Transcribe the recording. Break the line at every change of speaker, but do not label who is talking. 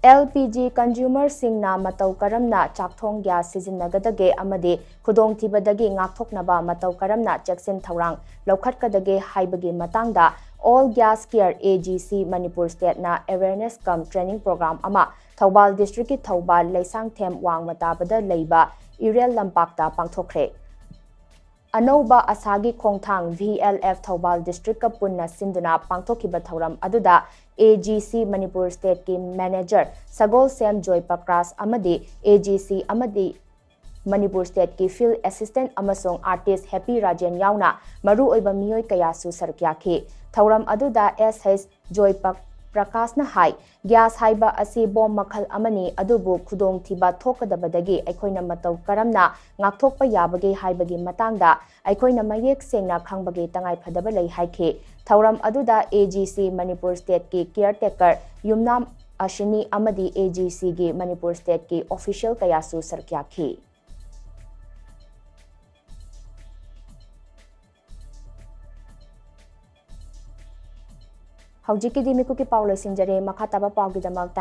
LPG consumer singna matau karamna chakthong gas sizinnagadage amadi khudongthibadagi ngakthoknaba matau karamna cheksin thorang lokhatkadage haibagi matangda All Gas Care AGC Manipur State na awareness cum training program ama Thoubal District ki Thoubal Leisang Them Wangmatabada leiba Irel Lampakta pangthokre Anoba Asagi Khongthang VLF Thoubal District ka punna sinduna pangthokiba thoram aduda AGC Manipur State ki manager Sagol Sem Joy Pakras amadi AGC amadi Manipur State ki field assistant amasong artist Happy Rajen yauna maru oiba miyoi kayasu sarkyakhi Thoram aduda SH Joy Prakash na hai gas haiba asi bom makhal amani adubu khudong thiba thokadabadagi aikoina matau karamna ngakthokpa yabage haibagi matangda aikoina mayek sengna khangbage tangai phadaba lei haikhe Thoram aduda AGC Manipur State ki caretaker Yumnam Ashini amadi AGC gi Manipur State ki official kayasu sarkyakhi Haujiki di MEEKUPKI Paula Sinjare makataba pawgidamak